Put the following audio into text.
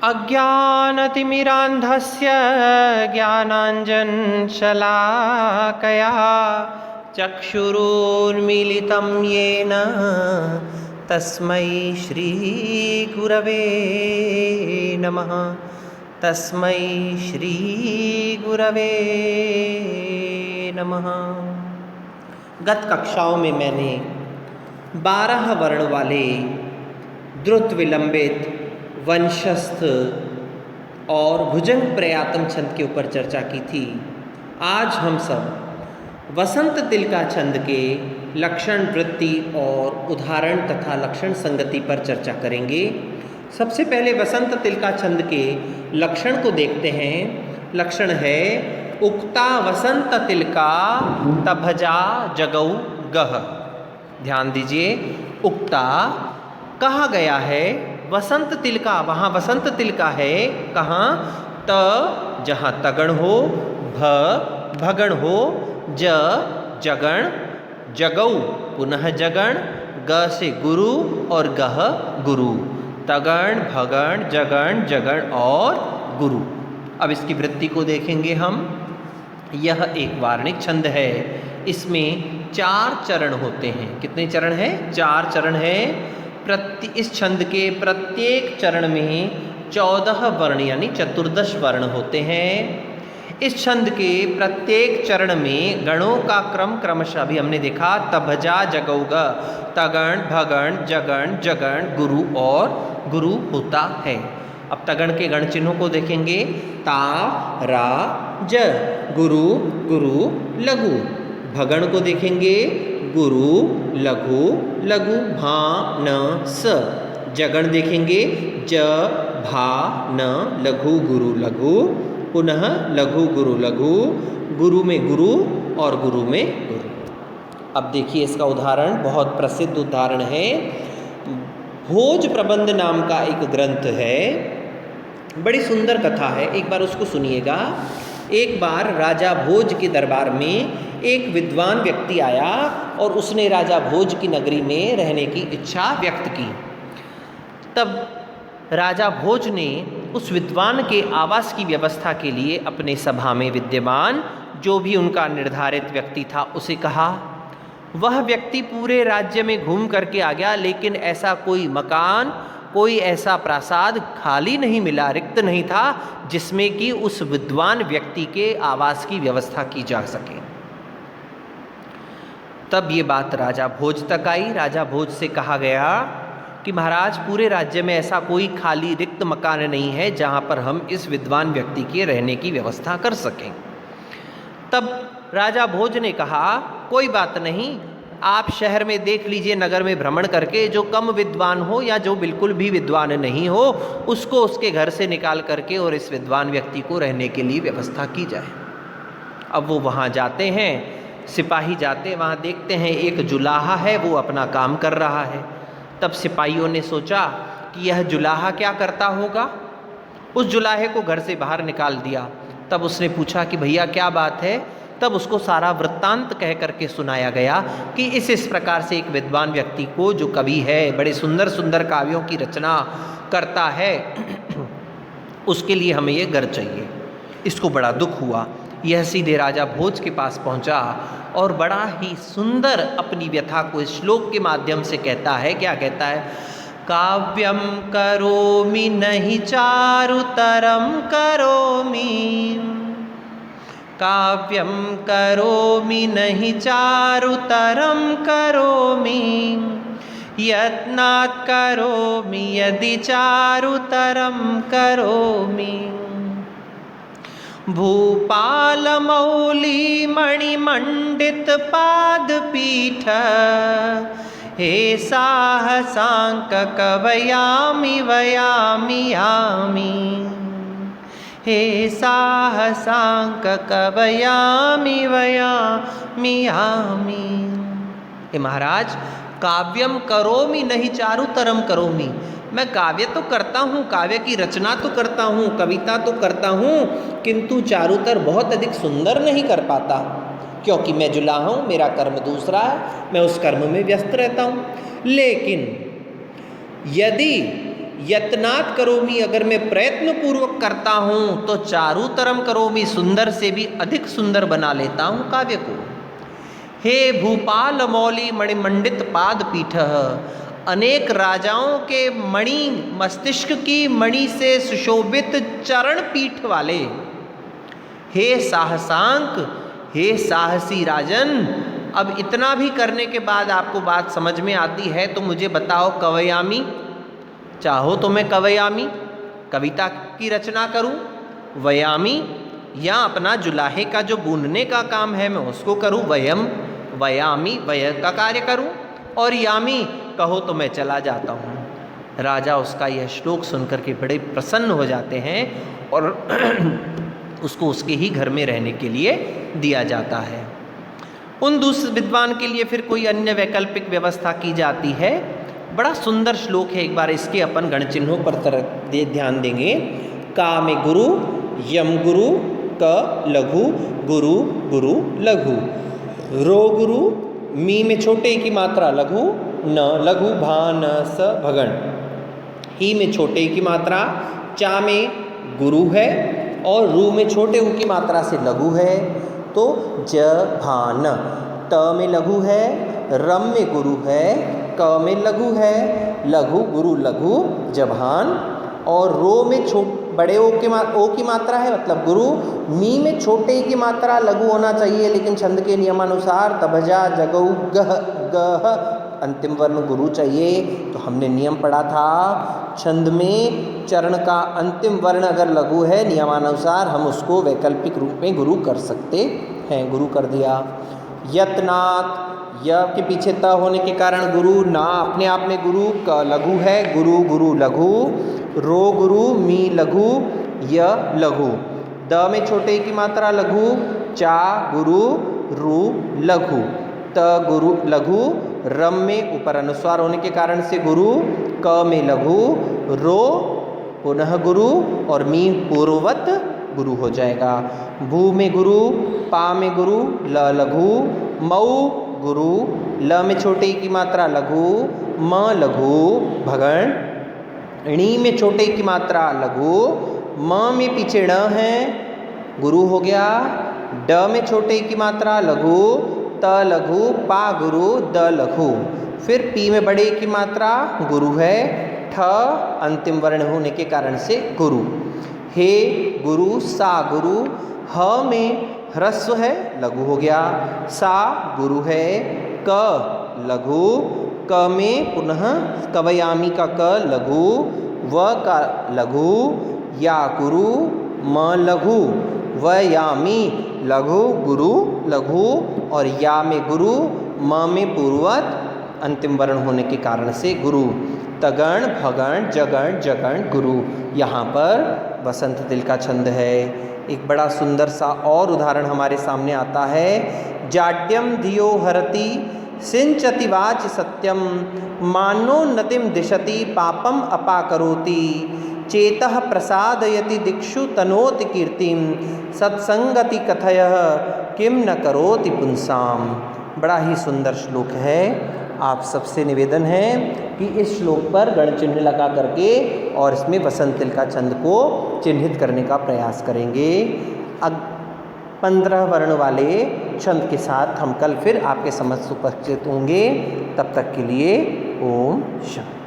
अज्ञानतिमिरान्धस्य ज्ञानाञ्जनशलाकया चक्षुरुन्मीलितं येन तस्मै श्रीगुरवे नमः। तस्मै श्रीगुरवे नमः। गत कक्षाओं में मैंने 12 वर्ण वाले द्रुत विलंबित वंशस्थ और भुजंग प्रयातम छंद के ऊपर चर्चा की थी। आज हम सब वसंत तिलका छंद के लक्षण, वृत्ति और उदाहरण तथा लक्षण संगति पर चर्चा करेंगे। सबसे पहले वसंत तिलका छंद के लक्षण को देखते हैं। लक्षण है उक्ता वसंत तिलका तभजा जगौ गह। ध्यान दीजिए, उक्ता कहा गया है वसंत तिलका, वहाँ वसंत तिलका है कहाँ? त जहाँ तगण हो, भ भगण हो, ज जगण, जगौ पुनः जगण, ग से गुरु और गह गुरु। तगण, भगण, जगण, जगण और गुरु। अब इसकी वृत्ति को देखेंगे हम। यह एक वार्णिक छंद है। इसमें 4 चरण होते हैं। कितने चरण हैं? 4 चरण हैं। इस छंद के प्रत्येक चरण में 14 वर्ण यानी 14 वर्ण होते हैं। इस छंद के प्रत्येक चरण में गणों का क्रम क्रमशः अभी हमने देखा तभजा जगौग, तगण, भगण, जगण, जगण, गुरु और गुरु होता है। अब तगण के गण चिन्हों को देखेंगे। ता, रा, ज, गुरु, गुरु, लघु। भगण को देखेंगे, गुरु, लघु, लघु, भा, न, स। जगण देखेंगे, ज, भा, न, लघु, गुरु, लघु, पुनः लघु, गुरु, लघु, गुरु में गुरु और गुरु में गुरु। अब देखिए इसका उदाहरण, बहुत प्रसिद्ध उदाहरण है। भोज प्रबंध नाम का एक ग्रंथ है, बड़ी सुंदर कथा है, एक बार उसको सुनिएगा। एक बार राजा भोज के दरबार में एक विद्वान व्यक्ति आया और उसने राजा भोज की नगरी में रहने की इच्छा व्यक्त की। तब राजा भोज ने उस विद्वान के आवास की व्यवस्था के लिए अपने सभा में विद्यमान जो भी उनका निर्धारित व्यक्ति था उसे कहा। वह व्यक्ति पूरे राज्य में घूम करके आ गया, लेकिन ऐसा कोई मकान, कोई ऐसा प्रासाद खाली नहीं मिला, रिक्त नहीं था जिसमें कि उस विद्वान व्यक्ति के आवास की व्यवस्था की जा सके। तब ये बात राजा भोज तक आई। राजा भोज से कहा गया कि महाराज, पूरे राज्य में ऐसा कोई खाली रिक्त मकान नहीं है जहाँ पर हम इस विद्वान व्यक्ति के रहने की व्यवस्था कर सकें। तब राजा भोज ने कहा, कोई बात नहीं, आप शहर में देख लीजिए, नगर में भ्रमण करके जो कम विद्वान हो या जो बिल्कुल भी विद्वान नहीं हो उसको उसके घर से निकाल करके और इस विद्वान व्यक्ति को रहने के लिए व्यवस्था की जाए। अब वो वहाँ जाते हैं, सिपाही जाते, वहाँ देखते हैं एक जुलाहा है, वो अपना काम कर रहा है। तब सिपाहियों ने सोचा कि यह जुलाहा क्या करता होगा। उस जुलाहे को घर से बाहर निकाल दिया। तब उसने पूछा कि भैया क्या बात है। तब उसको सारा वृत्तांत कह करके सुनाया गया कि इस प्रकार से एक विद्वान व्यक्ति को, जो कवि है, बड़े सुंदर सुंदर काव्यों की रचना करता है, उसके लिए हमें ये घर चाहिए। इसको बड़ा दुख हुआ। यह सीधे राजा भोज के पास पहुंचा और बड़ा ही सुंदर अपनी व्यथा को इस श्लोक के माध्यम से कहता है। क्या कहता है? काव्यम करोमि नहीं चारुतरम करोमि, काव्यम करोमि नहीं चारुतरम करोमि, यत्नात् करोमि यदि चारुतरम करोमि। भूपालमौली मणिमण्डित पादपीठ, हे साहसाङ्क कवयामि वयामि यामि, हे साहसाङ्क कवयामि वयामि यामि। हे महाराज, काव्यम करोमि नहीं चारुतरम करोमि, मैं काव्य तो करता हूँ, काव्य की रचना तो करता हूँ, कविता तो करता हूँ, किंतु चारुतर बहुत अधिक सुंदर नहीं कर पाता, क्योंकि मैं जुलाहा हूँ, मेरा कर्म दूसरा है, मैं उस कर्म में व्यस्त रहता हूँ। लेकिन यदि यत्नात् करोमि, अगर मैं प्रयत्न पूर्वक करता हूँ तो चारुतरम करोमि, सुंदर से भी अधिक सुंदर बना लेता हूँ काव्य को। हे भूपाल मौली मणिमंडित पाद पीठ, अनेक राजाओं के मणि मस्तिष्क की मणि से सुशोभित चरण पीठ वाले, हे साहसांक, हे साहसी राजन। अब इतना भी करने के बाद आपको बात समझ में आती है तो मुझे बताओ, कवयामी, चाहो तो मैं कवयामी कविता की रचना करूं, वयामी या अपना जुलाहे का जो बूनने का काम है मैं उसको करूं, वयम वयामी वय का कार्य करूं, और यामी कहो तो मैं चला जाता हूं। राजा उसका यह श्लोक सुनकर के बड़े प्रसन्न हो जाते हैं और उसको उसके ही घर में रहने के लिए दिया जाता है। उन दूसरे विद्वान के लिए फिर कोई अन्य वैकल्पिक व्यवस्था की जाती है। बड़ा सुंदर श्लोक है, एक बार इसके अपन गण चिन्हों पर ध्यान देंगे। का में गुरु, यम गुरु, क लघु, गुरु गुरु लघु, रो गुरु, मी में छोटे की मात्रा लघु, न लघु, भा न स भगण, ही में छोटे की मात्रा, चा में गुरु है और रू में छोटे ऊ की मात्रा से लघु है, तो ज भा न। त में लघु है, रम में गुरु है, क में लघु है, लघु गुरु लघु जभान, और रो में बड़े ओ की मात्रा है मतलब गुरु, मी में छोटे की मात्रा लघु होना चाहिए लेकिन छंद के नियमानुसार तभजा जगऊ गह गह अंतिम वर्ण गुरु चाहिए। तो हमने नियम पढ़ा था, छंद में चरण का अंतिम वर्ण अगर लघु है नियमानुसार हम उसको वैकल्पिक रूप में गुरु कर सकते हैं, गुरु कर दिया। यत्नात्, य के पीछे त होने के कारण गुरु, ना अपने आप में गुरु, क लघु है, गुरु गुरु लघु, रो गुरु, मी लघु, य लघु, द में छोटे की मात्रा लघु, चा गुरु, रू लघु, त गुरु लघु, रम में ऊपर अनुस्वार होने के कारण से गुरु, क में लघु, रो पुनः गुरु और मी पूर्ववत गुरु हो जाएगा। भू में गुरु, पा में गुरु, ल लघु, मऊ गुरु, ल में छोटे की मात्रा लघु, म लघु भगण, णी में छोटे की मात्रा लघु, म में पीछे ण है गुरु हो गया, ड में छोटे की मात्रा लघु, त लघु, पा गुरु, द लघु, फिर पी में बड़े की मात्रा गुरु है, ठ अंतिम वर्ण होने के कारण से गुरु, हे गुरु, सा गुरु, ह में ह्रस्व है लघु हो गया, सा गुरु है, क लघु, क में पुनः कवयामी का क लघु, व का लघु, या गुरु, म लघु, व यामी लघु गुरु लघु, और या में गुरु, म में पूर्ववत अंतिम वर्ण होने के कारण से गुरु, तगण भगण जगण जगण गुरु। यहाँ पर वसंत तिल का छंद है। एक बड़ा सुंदर सा और उदाहरण हमारे सामने आता है। जाड्यम धियो हरति सिंचति वाच सत्यम, मानो नतिम दिशति पापम अपाकरोति, चेतः प्रसादयति दिक्षु तनोति कीर्तिम, सत्संगति कथयः किम न करोति पुंसाम। बड़ा ही सुंदर श्लोक है। आप सबसे निवेदन है कि इस श्लोक पर गण चिन्ह लगा करके और इसमें वसंत तिल का छंद को चिन्हित करने का प्रयास करेंगे। अब 15 वर्ण वाले छंद के साथ हम कल फिर आपके समक्ष उपस्थित होंगे। तब तक के लिए ओम शांति।